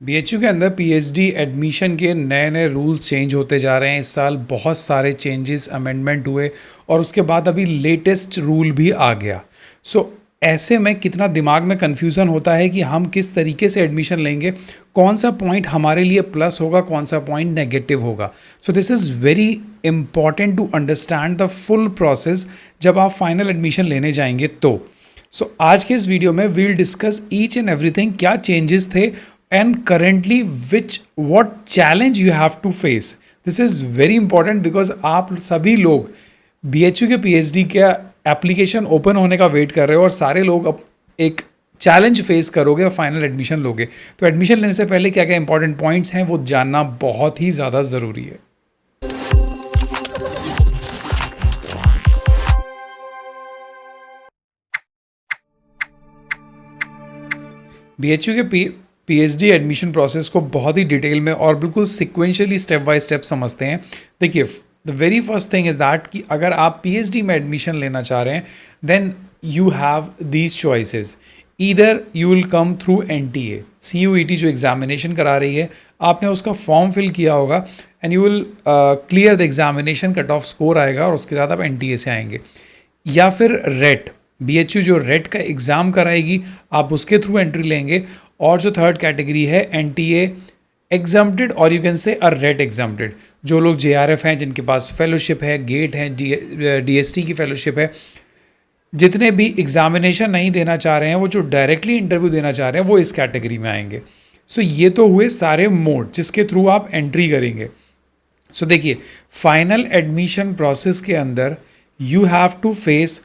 BHU के अंदर PhD admission के नए नए रूल्स चेंज होते जा रहे हैं। इस साल बहुत सारे चेंजेस अमेंडमेंट हुए और उसके बाद अभी लेटेस्ट रूल भी आ गया। ऐसे में कितना दिमाग में कन्फ्यूज़न होता है कि हम किस तरीके से एडमिशन लेंगे, कौन सा पॉइंट हमारे लिए प्लस होगा, कौन सा पॉइंट नेगेटिव होगा। So this is very important to understand the full process जब आप फाइनल एडमिशन लेने जाएंगे तो। आज के इस वीडियो में we'll discuss each and everything, क्या चेंजेस थे and currently what challenge you have to face. This is very important because आप सभी लोग BHU के PhD का एप्लीकेशन ओपन होने का वेट कर रहे हो और सारे लोग अब एक चैलेंज फेस करोगे और फाइनल एडमिशन लोगे। तो एडमिशन लेने से पहले क्या क्या इंपॉर्टेंट पॉइंट्स हैं वो जानना बहुत ही ज़्यादा ज़रूरी है। BHU के पीएचडी एडमिशन प्रोसेस को बहुत ही डिटेल में और बिल्कुल सिक्वेंशियली स्टेप बाय स्टेप समझते हैं। देखिए, the very first thing is that कि अगर आप पीएचडी में एडमिशन लेना चाह रहे हैं then you have these choices. Either you will come through NTA, CUET जो एग्जामिनेशन करा रही है, आपने उसका फॉर्म फिल किया होगा and you will clear the examination, cut off score आएगा और उसके साथ आप एनटीए से आएंगे। या फिर रेट, BHU जो रेट का एग्ज़ाम कराएगी आप उसके थ्रू एंट्री लेंगे। और जो थर्ड कैटेगरी है एनटीए एग्जाम्प्टेड और you can say a rate exempted, जो लोग JRF हैं, जिनके पास फेलोशिप है, गेट है, DST की फेलोशिप है, जितने भी एग्जामिनेशन नहीं देना चाह रहे हैं, वो जो डायरेक्टली इंटरव्यू देना चाह रहे हैं वो इस कैटेगरी में आएंगे। ये तो हुए सारे मोड जिसके थ्रू आप एंट्री करेंगे। देखिए, फाइनल एडमिशन प्रोसेस के अंदर you have to face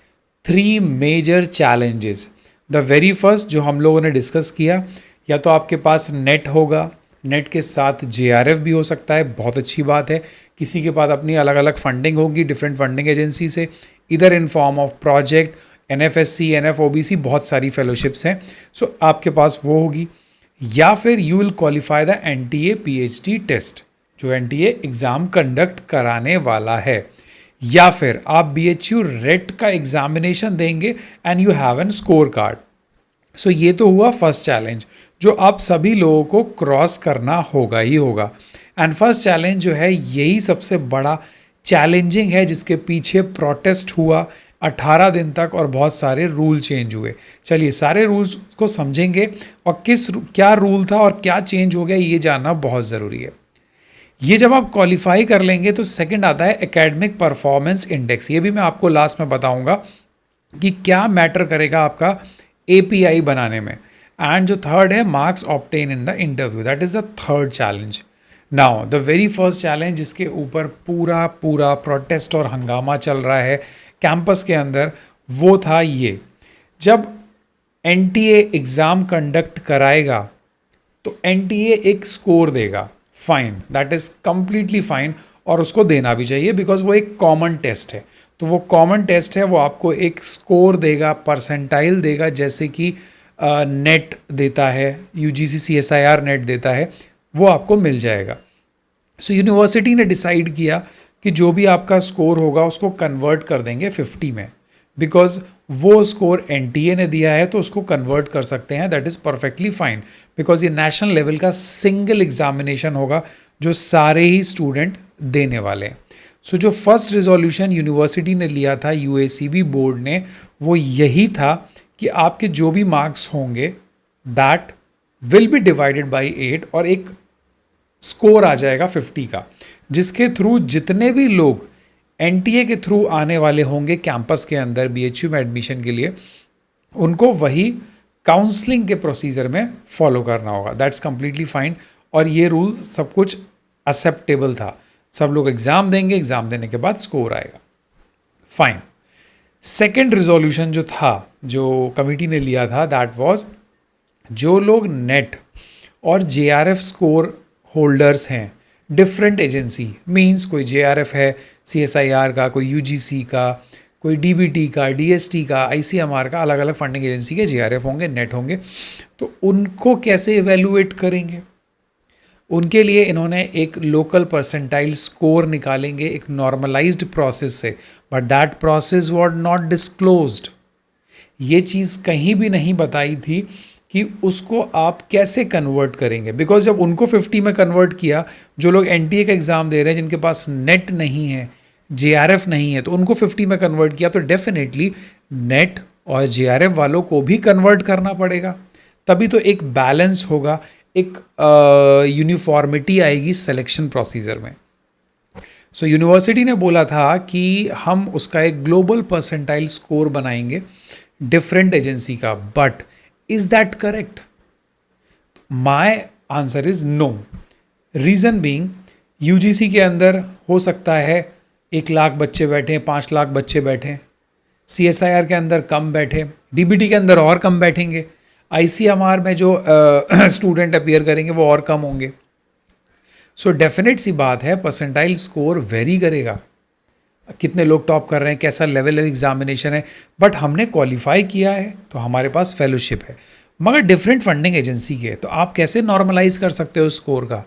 3 major challenges. The very first जो हम लोगों ने डिस्कस किया, या तो आपके पास नेट होगा, नेट के साथ JRF भी हो सकता है, बहुत अच्छी बात है। किसी के पास अपनी अलग अलग फंडिंग होगी डिफरेंट फंडिंग एजेंसी से, इधर in form of project, NFSC, NFOBC, बहुत सारी फेलोशिप्स हैं। आपके पास वो होगी। या फिर you will qualify the NTA PhD टेस्ट, जो NTA एग्ज़ाम कंडक्ट कराने वाला है। या फिर आप BHU रेट का एग्जामिनेशन देंगे and you have an score card. ये तो हुआ फर्स्ट चैलेंज जो आप सभी लोगों को क्रॉस करना होगा ही होगा। एंड फर्स्ट चैलेंज जो है यही सबसे बड़ा चैलेंजिंग है, जिसके पीछे प्रोटेस्ट हुआ 18 दिन तक और बहुत सारे रूल चेंज हुए। चलिए सारे रूल्स को समझेंगे और क्या रूल था और क्या चेंज हो गया ये जानना बहुत ज़रूरी है। ये जब आप क्वालिफाई कर लेंगे तो सेकंड आता है एकेडमिक परफॉर्मेंस इंडेक्स। ये भी मैं आपको लास्ट में बताऊंगा कि क्या मैटर करेगा आपका API बनाने में। एंड जो थर्ड है marks obtain in the interview, that is the third challenge. Now the very first challenge जिसके ऊपर पूरा प्रोटेस्ट और हंगामा चल रहा है कैंपस के अंदर, वो था ये, जब NTA एग्ज़ाम कंडक्ट कराएगा तो NTA एक स्कोर देगा, fine, that is completely fine, और उसको देना भी चाहिए बिकॉज वो एक कॉमन टेस्ट है। तो वो कॉमन टेस्ट है, वो आपको एक स्कोर देगा, परसेंटाइल देगा, जैसे कि नेट देता है, UGC CSIR नेट देता है, वो आपको मिल जाएगा। यूनिवर्सिटी ने डिसाइड किया कि जो भी आपका स्कोर होगा उसको कन्वर्ट कर देंगे 50 में, बिकॉज वो स्कोर NTA ने दिया है तो उसको कन्वर्ट कर सकते हैं, that is perfectly fine, because ये नेशनल लेवल का सिंगल एग्जामिनेशन होगा जो सारे ही स्टूडेंट देने वाले हैं। जो फर्स्ट रिजोल्यूशन यूनिवर्सिटी ने लिया था, UACB बोर्ड ने, वो यही था कि आपके जो भी मार्क्स होंगे that will be divided by 8 और एक स्कोर आ जाएगा 50 का, जिसके थ्रू जितने भी लोग NTA के थ्रू आने वाले होंगे कैंपस के अंदर BHU में एडमिशन के लिए, उनको वही काउंसलिंग के प्रोसीजर में फॉलो करना होगा। दैट्स कम्प्लीटली फाइन और ये रूल सब कुछ एक्सेप्टेबल था। सब लोग एग्ज़ाम देंगे, एग्ज़ाम देने के बाद स्कोर आएगा, फाइन। सेकेंड रिजोल्यूशन जो था, जो कमिटी ने लिया था, दैट वाज जो लोग नेट और JRF स्कोर होल्डर्स हैं, डिफरेंट एजेंसी मींस कोई JRF है CSIR का, कोई UGC का, कोई DBT का, DST का, ICMR का, अलग अलग फंडिंग एजेंसी के JRF होंगे, नेट होंगे, तो उनको कैसे इवेलुएट करेंगे? उनके लिए इन्होंने एक लोकल परसेंटाइल स्कोर निकालेंगे एक नॉर्मलाइज्ड प्रोसेस से, but that process was not disclosed. ये चीज़ कहीं भी नहीं बताई थी कि उसको आप कैसे कन्वर्ट करेंगे, बिकॉज जब उनको 50 में कन्वर्ट किया, जो लोग एनटीए का एग्ज़ाम दे रहे हैं जिनके पास नेट नहीं है, जेआरएफ नहीं है, तो उनको 50 में कन्वर्ट किया, तो डेफिनेटली नेट और जेआरएफ वालों को भी कन्वर्ट करना पड़ेगा, तभी तो एक बैलेंस होगा, एक यूनिफॉर्मिटी आएगी सिलेक्शन प्रोसीजर में। सो यूनिवर्सिटी ने बोला था कि हम उसका एक ग्लोबल परसेंटाइल स्कोर बनाएंगे डिफरेंट एजेंसी का, but is that correct? My answer is no. Reason being, UGC के अंदर हो सकता है 1 लाख बच्चे बैठे, 5 लाख बच्चे बैठे, सीएसआईआर के अंदर कम बैठे, डीबीटी के अंदर और कम बैठेंगे, आईसीएमआर में जो स्टूडेंट अपीयर करेंगे वो और कम होंगे। सो डेफिनेट सी बात है, परसेंटाइल स्कोर वेरी करेगा, कितने लोग टॉप कर रहे हैं, कैसा लेवल ऑफ एग्जामिनेशन है, बट हमने क्वालिफाई किया है तो हमारे पास फेलोशिप है, मगर डिफरेंट फंडिंग एजेंसी के, तो आप कैसे नॉर्मलाइज कर सकते हो स्कोर का?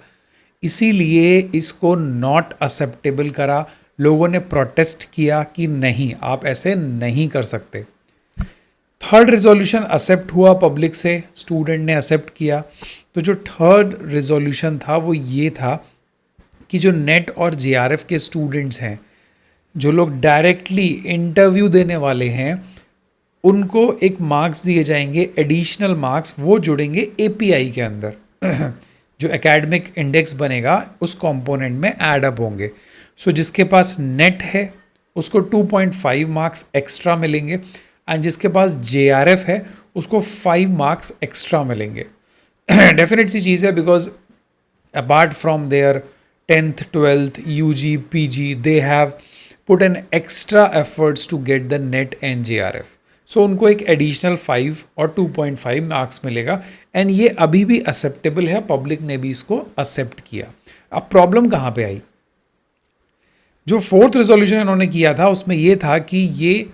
इसीलिए इसको नॉट एक्सेप्टेबल करा, लोगों ने प्रोटेस्ट किया कि नहीं, आप ऐसे नहीं कर सकते। थर्ड रिजोल्यूशन एक्सेप्ट हुआ पब्लिक से, स्टूडेंट ने एक्सेप्ट किया। तो जो थर्ड रिजोल्यूशन था वो ये था कि जो नेट और जेआरएफ के स्टूडेंट्स हैं, जो लोग डायरेक्टली इंटरव्यू देने वाले हैं, उनको एक मार्क्स दिए जाएंगे, एडिशनल मार्क्स, वो जुड़ेंगे एपीआई के अंदर जो एकेडमिक इंडेक्स बनेगा उस कंपोनेंट में ऐड अप होंगे। सो जिसके पास नेट है उसको 2.5 मार्क्स एक्स्ट्रा मिलेंगे, एंड जिसके पास जेआरएफ है उसको 5 मार्क्स एक्स्ट्रा मिलेंगे। डेफिनेट सी चीज़ है, because apart from their 10th 12th UG PG they have put an extra efforts to get the net and JRF, सो उनको एक एडिशनल 5 और 2.5 मार्क्स मिलेगा, एंड ये अभी भी एक्सेप्टेबल है, पब्लिक ने भी इसको एक्सेप्ट किया। अब प्रॉब्लम कहाँ पे आई? जो फोर्थ रेजोल्यूशन इन्होंने किया था उसमें ये था कि ये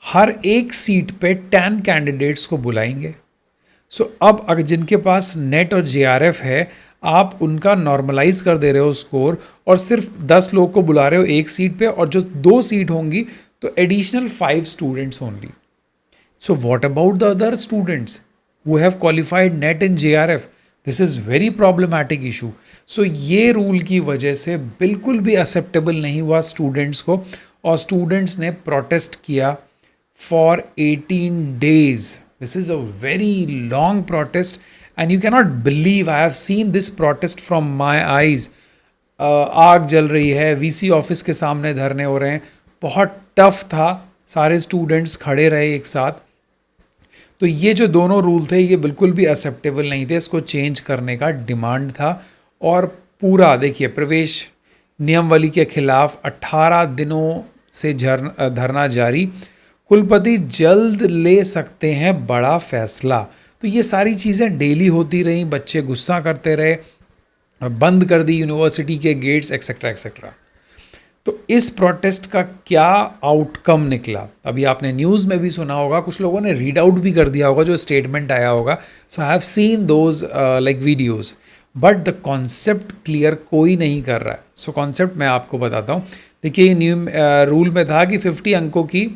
हर एक सीट पे 10 कैंडिडेट्स को बुलाएंगे। सो अब अगर जिनके पास नेट और जेआरएफ है, आप उनका नॉर्मलाइज कर दे रहे हो स्कोर, और सिर्फ 10 लोग को बुला रहे हो एक सीट पे, और जो 2 सीट होंगी तो additional 5 students only. So what about the other students who have qualified NET and JRF? This is very problematic issue. सो ये रूल की वजह से बिल्कुल भी एक्सेप्टेबल नहीं हुआ स्टूडेंट्स को, और स्टूडेंट्स ने प्रोटेस्ट किया for 18 days. This is a very long protest, and you cannot believe I have seen this protest from my eyes. आग जल रही है, वीसी ऑफिस के सामने धरने हो रहे हैं, बहुत टफ था, सारे स्टूडेंट्स खड़े रहे एक साथ। तो ये जो दोनों रूल थे ये बिल्कुल भी एक्सेप्टेबल नहीं थे, इसको चेंज करने का डिमांड था। और पूरा देखिए, प्रवेश नियमावली के खिलाफ 18 दिनों से धरना जारी, कुलपति जल्द ले सकते हैं बड़ा फैसला। तो ये सारी चीज़ें डेली होती रही, बच्चे गुस्सा करते रहे, बंद कर दी यूनिवर्सिटी के गेट्स, एक्सेट्रा एक्सेट्रा। तो इस प्रोटेस्ट का क्या आउटकम निकला, अभी आपने न्यूज़ में भी सुना होगा, कुछ लोगों ने रीड आउट भी कर दिया होगा जो स्टेटमेंट आया होगा। So I have seen those like videos, but the concept clear कोई नहीं कर रहा है। सो कॉन्सेप्ट मैं आपको बताता हूँ। देखिए, न्यू रूल में था कि 50 अंकों की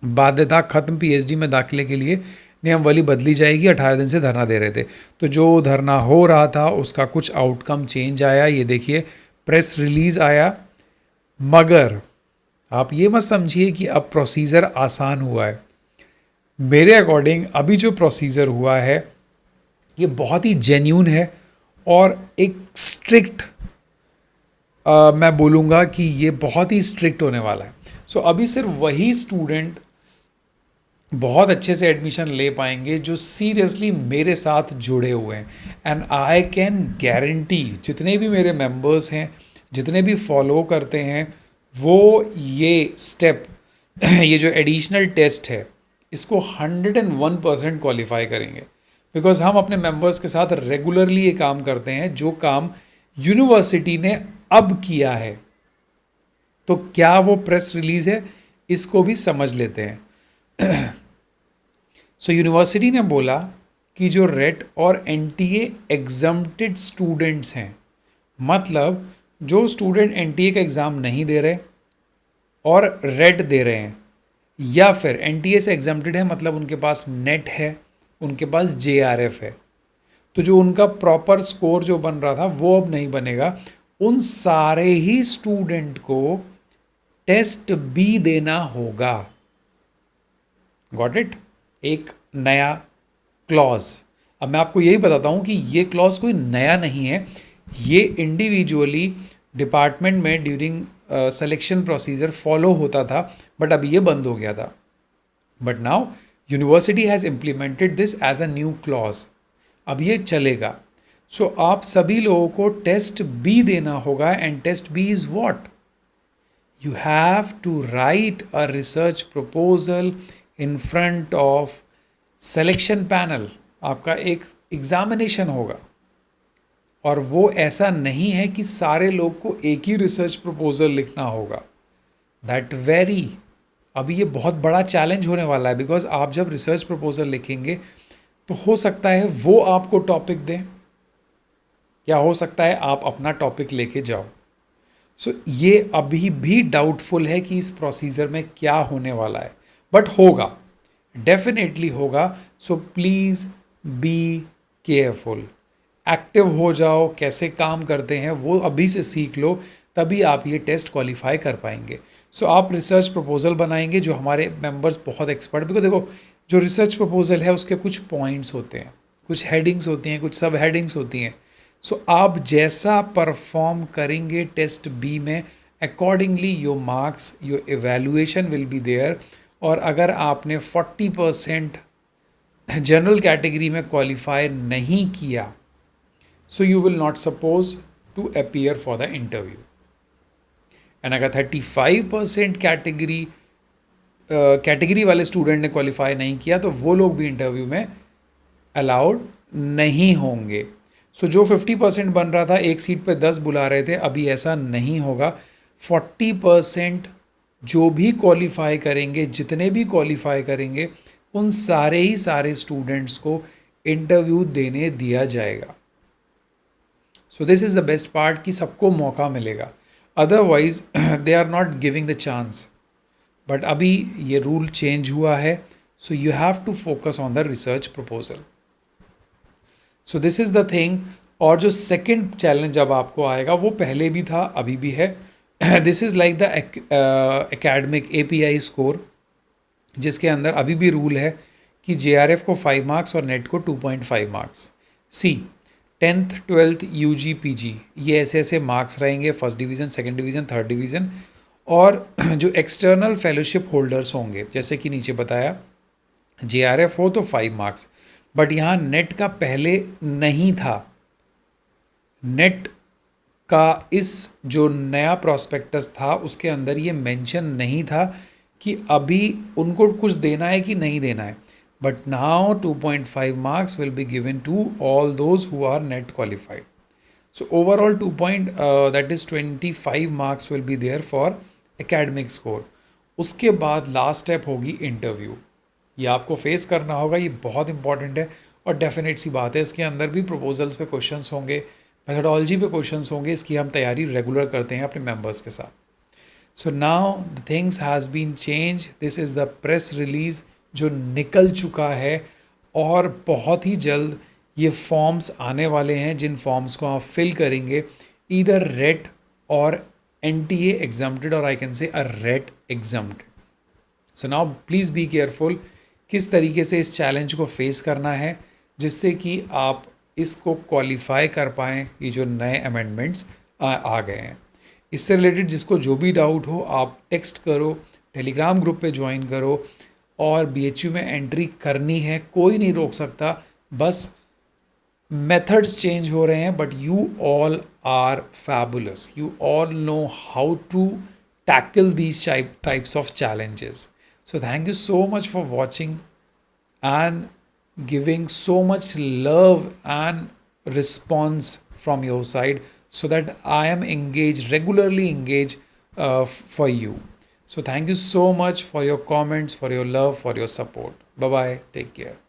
बाध्यता खत्म पीएचडी में दाखिले के लिए नियमावली बदली जाएगी। 18 दिन से धरना दे रहे थे, तो जो धरना हो रहा था उसका कुछ आउटकम चेंज आया। ये देखिए, प्रेस रिलीज आया, मगर आप ये मत समझिए कि अब प्रोसीजर आसान हुआ है। मेरे अकॉर्डिंग अभी जो प्रोसीजर हुआ है ये बहुत ही जेन्यून है, और एक स्ट्रिक्ट मैं बोलूँगा कि ये बहुत ही स्ट्रिक्ट होने वाला है। सो अभी सिर्फ वही स्टूडेंट बहुत अच्छे से एडमिशन ले पाएंगे जो सीरियसली मेरे साथ जुड़े हुए हैं। एंड आई कैन गारंटी, जितने भी मेरे मेंबर्स हैं, जितने भी फॉलो करते हैं, वो ये स्टेप ये जो एडिशनल टेस्ट है इसको 101% क्वालिफाई करेंगे, बिकॉज हम अपने मेंबर्स के साथ रेगुलरली ये काम करते हैं, जो काम यूनिवर्सिटी ने अब किया है। तो क्या वो प्रेस रिलीज है, इसको भी समझ लेते हैं। सो यूनिवर्सिटी ने बोला कि जो रेट और एनटीए एग्जम्प्टेड स्टूडेंट्स हैं, मतलब जो स्टूडेंट एनटीए का एग्ज़ाम नहीं दे रहे और रेट दे रहे हैं, या फिर एनटीए से एग्जम्प्टेड है मतलब उनके पास नेट है उनके पास JRF है, तो जो उनका प्रॉपर स्कोर जो बन रहा था वो अब नहीं बनेगा। उन सारे ही स्टूडेंट को टेस्ट बी देना होगा। Got it? एक नया क्लॉज। अब मैं आपको यही बताता हूँ कि ये क्लॉज कोई नया नहीं है, ये इंडिविजुअली डिपार्टमेंट में ड्यूरिंग सिलेक्शन प्रोसीजर फॉलो होता था, बट अब ये बंद हो गया था। But now university has implemented this as a new clause, अब ये चलेगा। सो आप सभी लोगों को टेस्ट बी देना होगा, and test B is what? You have to write a research proposal in front of selection panel। आपका एक एग्जामिनेशन होगा, और वो ऐसा नहीं है कि सारे लोग को एक ही रिसर्च प्रपोजल लिखना होगा। दैट वेरी, अभी ये बहुत बड़ा चैलेंज होने वाला है, बिकॉज आप जब रिसर्च प्रपोजल लिखेंगे तो हो सकता है वो आपको टॉपिक दें, या हो सकता है आप अपना टॉपिक लेके जाओ। सो ये अभी भी डाउटफुल है कि इस प्रोसीजर में क्या होने वाला है, बट होगा, डेफिनेटली होगा। So please be careful, active हो जाओ, कैसे काम करते हैं वो अभी से सीख लो, तभी आप ये टेस्ट क्वालिफाई कर पाएंगे। सो आप रिसर्च प्रपोजल बनाएंगे, जो हमारे मेंबर्स बहुत एक्सपर्ट, बिकॉज देखो जो रिसर्च प्रपोजल है उसके कुछ पॉइंट्स होते हैं, कुछ हेडिंग्स होती हैं, कुछ सब हेडिंग्स होती हैं। सो आप जैसा परफॉर्म करेंगे टेस्ट बी में, accordingly your marks, your evaluation will be there. और अगर आपने 40% जनरल कैटेगरी में क्वालिफाई नहीं किया, so you will not suppose to appear for the interview. And अगर 35% कैटेगरी वाले स्टूडेंट ने क्वालिफाई नहीं किया, तो वो लोग भी इंटरव्यू में अलाउड नहीं होंगे। सो जो 50% बन रहा था, एक सीट पे 10 बुला रहे थे, अभी ऐसा नहीं होगा। 40% जो भी क्वालिफाई करेंगे, जितने भी क्वालिफाई करेंगे, उन सारे ही सारे स्टूडेंट्स को इंटरव्यू देने दिया जाएगा। So this is the best part कि सबको मौका मिलेगा, otherwise they are not giving the chance. But अभी ये रूल चेंज हुआ है, so you have to focus on the research proposal. So this is the thing. और जो सेकेंड चैलेंज अब आपको आएगा, वो पहले भी था, अभी भी है। This is like the academic API score, जिसके अंदर अभी भी रूल है कि JRF को 5 मार्क्स और नेट को 2.5 मार्क्स। सी 10th 12th UG PG ये ऐसे ऐसे मार्क्स रहेंगे, first division, second division, third division. और जो एक्सटर्नल फेलोशिप होल्डर्स होंगे, जैसे कि नीचे बताया, JRF हो तो 5 मार्क्स, बट यहाँ नेट का पहले नहीं था। नेट का इस जो नया प्रॉस्पेक्टस था उसके अंदर ये मेंशन नहीं था कि अभी उनको कुछ देना है कि नहीं देना है। But now 2.5 marks will be given to all those who are NET qualified. So overall 25 marks will be there for academic score. उसके बाद लास्ट स्टेप होगी इंटरव्यू। ये आपको फेस करना होगा, ये बहुत इंपॉर्टेंट है, और डेफिनेट सी बात है इसके अंदर भी प्रपोजल्स पे क्वेश्चंस होंगे, मेथोडोलॉजी पे क्वेश्चंस होंगे। इसकी हम तैयारी रेगुलर करते हैं अपने मेंबर्स के साथ। So now the things has been change. This is the press release जो निकल चुका है, और बहुत ही जल्द ये फॉर्म्स आने वाले हैं, जिन फॉर्म्स को आप फिल करेंगे, ईदर रेट और NTA एग्जम्प्टेड, और I can say a rate exempted. So now please be careful किस तरीके से इस चैलेंज को फेस करना है, जिससे कि आप इसको क्वालिफाई कर पाएँ। ये जो नए अमेंडमेंट्स आ गए हैं, इससे रिलेटेड जिसको जो भी डाउट हो, आप टेक्स्ट करो, टेलीग्राम ग्रुप पे ज्वाइन करो, और BHU में एंट्री करनी है, कोई नहीं रोक सकता। बस मेथड्स चेंज हो रहे हैं, but you all are fabulous, you all know how to tackle these types of challenges. So thank you so much for watching and giving so much love and response from your side, so that I am engaged, regularly engaged for you. So thank you so much for your comments, for your love, for your support. Bye bye. Take care.